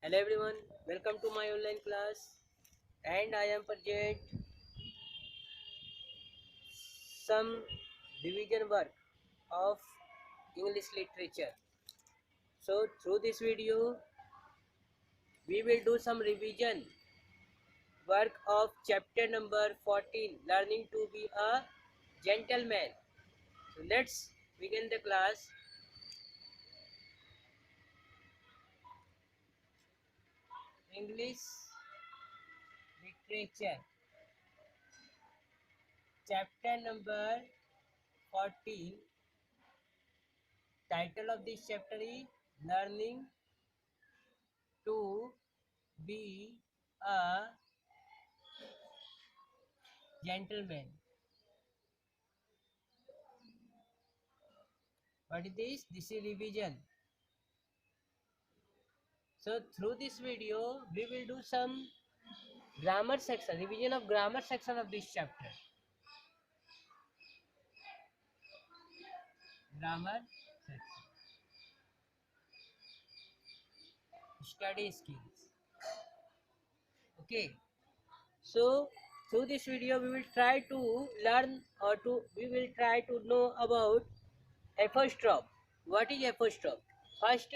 Hello everyone, welcome to my online class and I am present some revision work of English literature. So through this video we will do some revision work of chapter number 14, learning to be a gentleman. So let's begin the class. English literature chapter number 14. Title of this chapter is Learning to be a gentleman. What is this? This is revision. So through this video we will do some grammar section, revision of grammar section of this chapter. Grammar section. Study skills. Okay. So through this video we will try to learn we will try to know about apostrophe. What is apostrophe? First,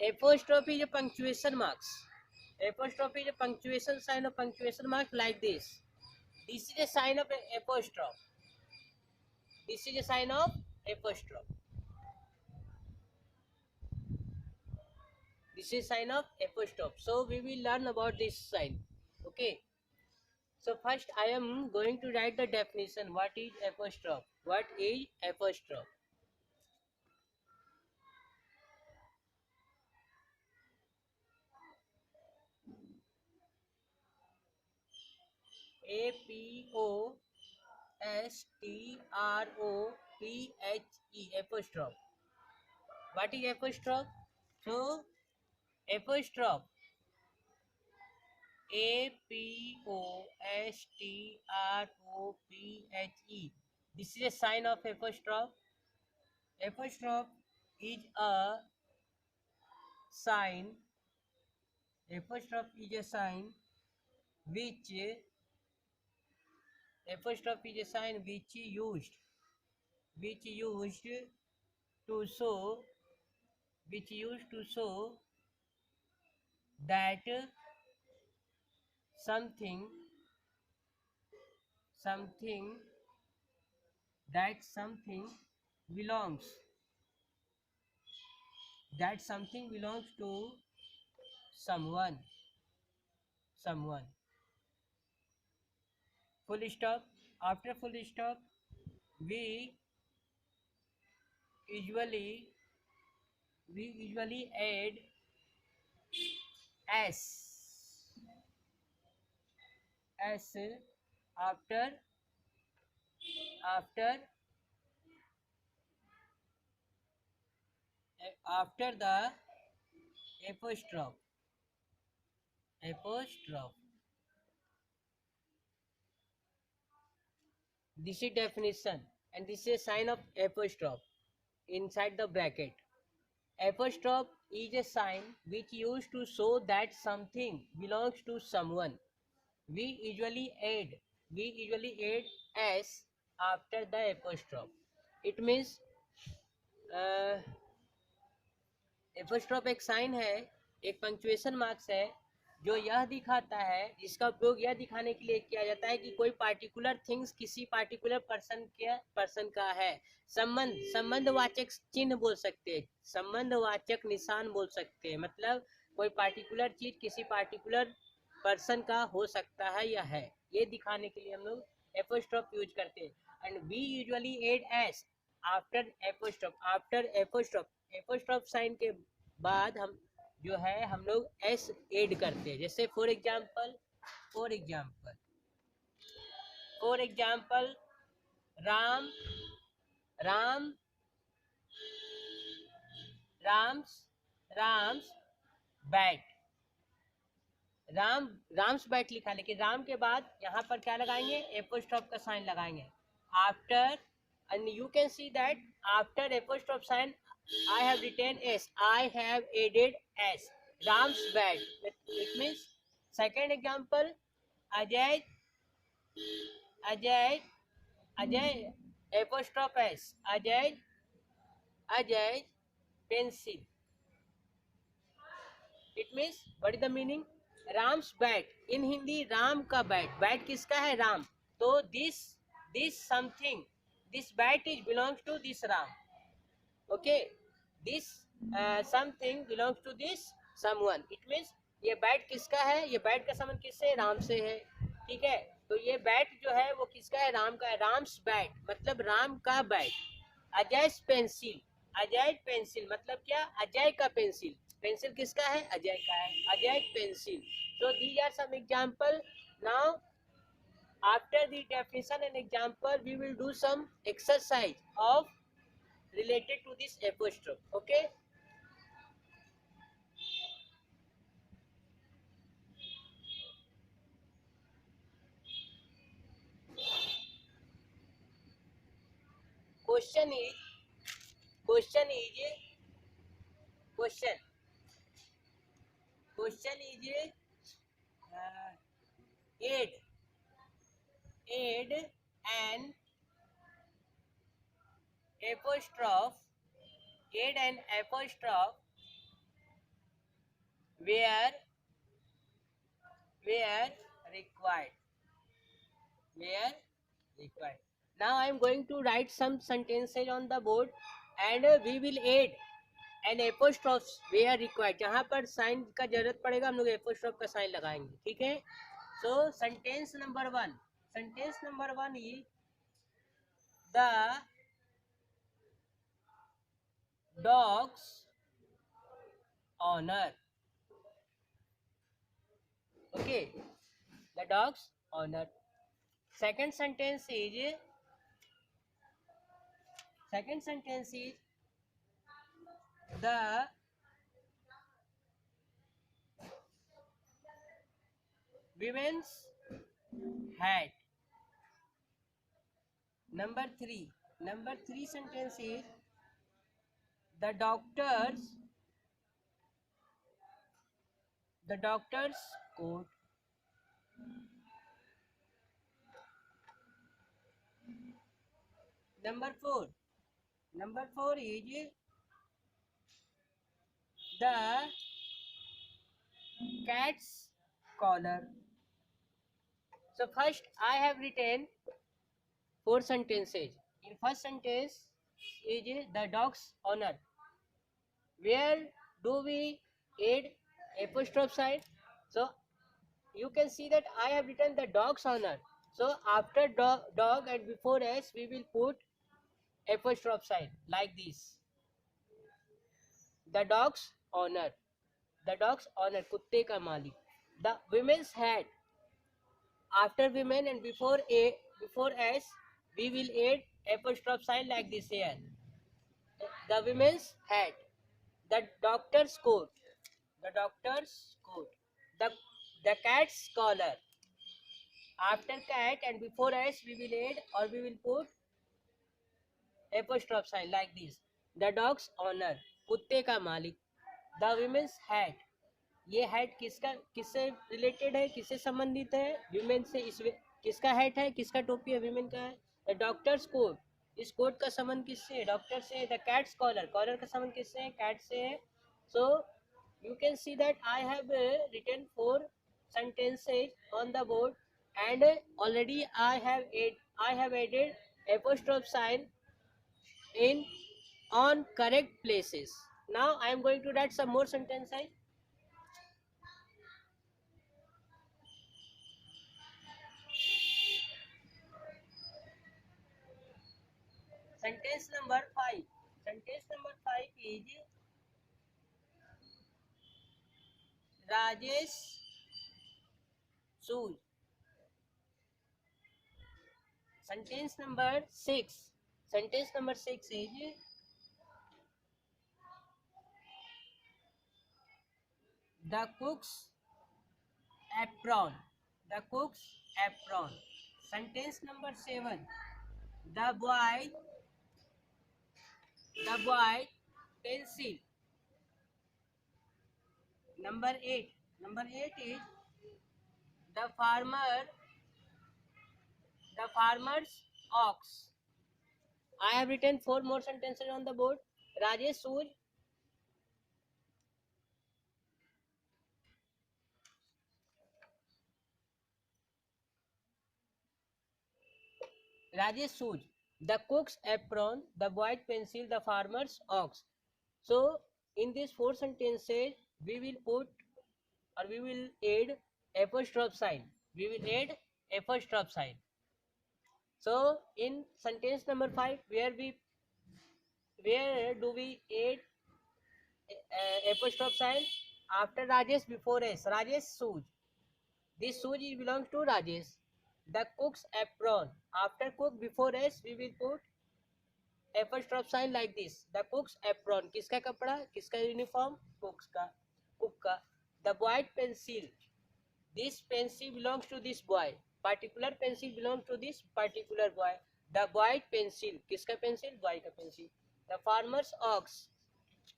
apostrophe is a punctuation marks. Apostrophe is a punctuation sign of punctuation mark like this. This is a sign of apostrophe. This is a sign of apostrophe. This is sign of apostrophe. So we will learn about this sign. Okay. So first I am going to write the definition. What is apostrophe? What is apostrophe? APOSTROPHE. Apostrophe. What is apostrophe? So apostrophe. APOSTROPHE. This is a sign of apostrophe. Apostrophe is a sign. Apostrophe is a sign which used to show that something belongs to someone. Full stop. After full stop we usually add s after the apostrophe. This is definition and this is a sign of apostrophe inside the bracket. Apostrophe is a sign which used to show that something belongs to someone. We usually add s after the apostrophe. It means apostrophe एक sign है, एक punctuation marks है जो यह दिखाता है, जिसका उपयोग यह दिखाने के लिए किया जाता है कि कोई पार्टिकुलर थिंग्स किसी पार्टिकुलर पर्सन का है. संबंधवाचक चिन्ह बोल सकते हैं, संबंधवाचक निशान बोल सकते हैं. मतलब कोई पार्टिकुलर चीज किसी पार्टिकुलर पर्सन का हो सकता है या है, ये दिखाने के लिए हम लोग एपोस्ट्रोफ यूज करते हैं. And we usually add s after apostrophe. Apostrophe sign के बाद हम जो है हम लोग एस ऐड करते हैं. जैसे for example Ram's bat. Ram's bat लिखा, लेकिन राम के बाद यहाँ पर क्या लगाएंगे? एपोस्ट्रोफ का साइन लगाएंगे. After, and you can see that after apostrophe sign I have written s, I have added s. Ram's bat. It means second example, Ajay, Ajay, Ajay, apostrophe S, Ajay, Ajay, pencil. It means what is the meaning? Ram's bat. In Hindi, Ram का bat. Bat किसका है? Ram. तो this something, this bat is belongs to this Ram. Okay, this something belongs to this someone. It means ये bat किसका है? ये bat का संबंध किससे है? राम से है. ठीक है, तो ये बैट जो है वो किसका है? राम का है. राम्स बैट मतलब राम का bat. Ajay pencil, Ajay pencil मतलब क्या? अजय का पेंसिल. पेंसिल किसका है? अजय का है. Ajay pencil. So these are some example. Now after the definition and example we will do some exercise of related to this apostrophe. Okay, question is question is question question is aid aid and apostrophe, aid and apostrophe where required, where required. Now I am going to write some sentences on the board and we will add an apostrophe where required. जहाँ पर sign का जरूरत पड़ेगा हम लोग apostrophe का sign लगाएंगे. ठीक है, so sentence number one is the dog's owner. Okay, the dog's owner. Second sentence is the women's hat. Number three sentence is the doctor's coat. Number four is the cat's collar. So first I have written four sentences. In first sentence is the dog's owner. Where do we add apostrophe sign? So you can see that I have written the dog's owner. So after dog and before s we will put apostrophe sign like this. The dog's owner. The dog's owner, कुत्ते का मालिक. The women's hat. After women and before s we will add apostrophe sign like this here. The women's hat. The doctor's coat. The doctor's coat. The cat's collar. After cat and before s we will add or we will put apostrophe sign like this. The dog's owner, कुत्ते का मालिक. The women's hat. ये hat किससे related है? किससे संबंधित है? Women से. इस किसका हैट है? किसका टोपी है? विमेन का है. The doctor's coat. इस कोट का संबंध किससे है? डॉक्टर से. The cats collar. कॉलर का संबंध किससे है? कैट से है. सो you can see that I have written four sentences on the board and already I have added apostrophe sign in on correct places. Now I am going to write some more sentences. Sentence number 5. Sentence number 5 is Rajesh shoes. Sentence number 6. Sentence number 6 is the cook's apron. The cook's apron. Sentence number 7. The boy pencil. Number 8. Number 8 is the farmer's ox. I have written 4 more sentences on the board. Rajesh Sooj. Rajesh Sooj. The cook's apron, the white pencil, the farmer's ox. So in these 4 sentences, we will put or we will add apostrophe sign. We will add apostrophe sign. So in sentence number 5, where do we add apostrophe sign? After Rajesh, before S. Rajesh Sooj. This Sooj belongs to Rajesh. The cook's apron. After cook, before S, we will put apostrophe sign like this. The cook's apron. किसका कपड़ा? किसका uniform? Cook's का. Cook का. The white pencil. This pencil belongs to this boy. Particular pencil belongs to this particular boy. The white pencil. किसका pencil? Boy का pencil. The farmer's ox.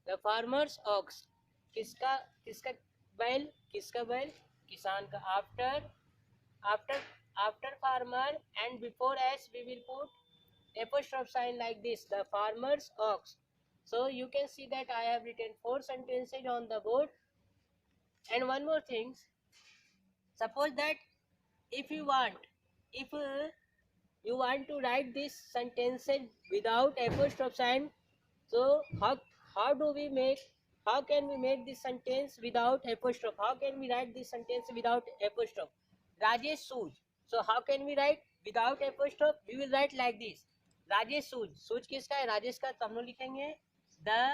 The farmer's ox. किसका किसका बैल? किसका बैल? किसान का. After farmer and before s we will put apostrophe sign like this. The farmer's ox. So you can see that I have written 4 sentences on the board. And one more thing. Suppose that if you want to write this sentences without apostrophe sign, so how can we make this sentence without apostrophe? How can we write this sentence without apostrophe? Rajesh Sooj. So how can we write without apostrophe? We will write like this. Rajesh Sooj. Sooj किसका है? राजेश का. तो हम लोग लिखेंगे the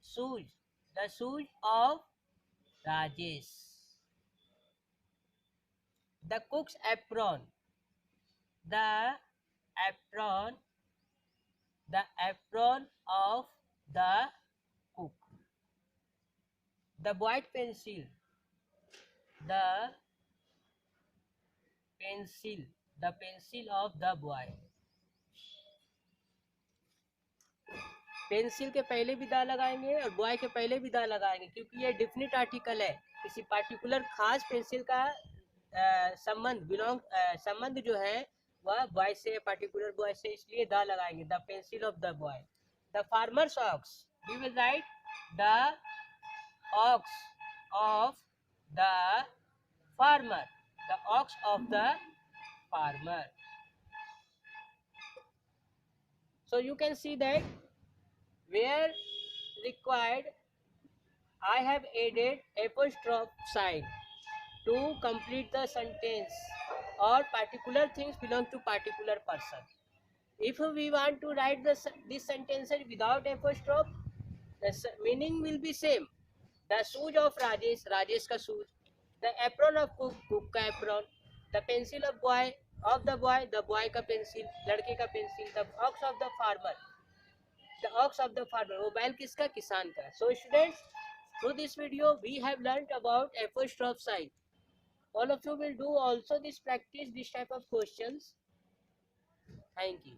shoes of Rajesh. The cook's apron. The apron of the cook. The white pencil. The pencil of the boy. Pencil के पहले भी दा लगाएंगे और बॉय के पहले भी दा लगाएंगे, क्योंकि ये डिफिनिट आर्टिकल है. किसी पार्टिकुलर खास पेंसिल का संबंध जो है वह बॉय से, पार्टिकुलर बॉय से, इसलिए द लगाएंगे. The pencil of the boy. The farmer's ox. We will write the ox of the farmer. The ox of the farmer. So you can see that where required I have added apostrophe sign to complete the sentence, or particular things belong to particular person. If we want to write this sentence without apostrophe, the meaning will be same. The shoes of Rajesh, Rajesh ka shoes. The apron of cook, cook ka apron. The pencil of the boy का pencil, लड़के का pencil. The ox of the farmer. The ox of the farmer. वो बैल किसका? किसान का. So students, through this video we have learnt about apostrophe sign. All of you will do also this practice, this type of questions. Thank you.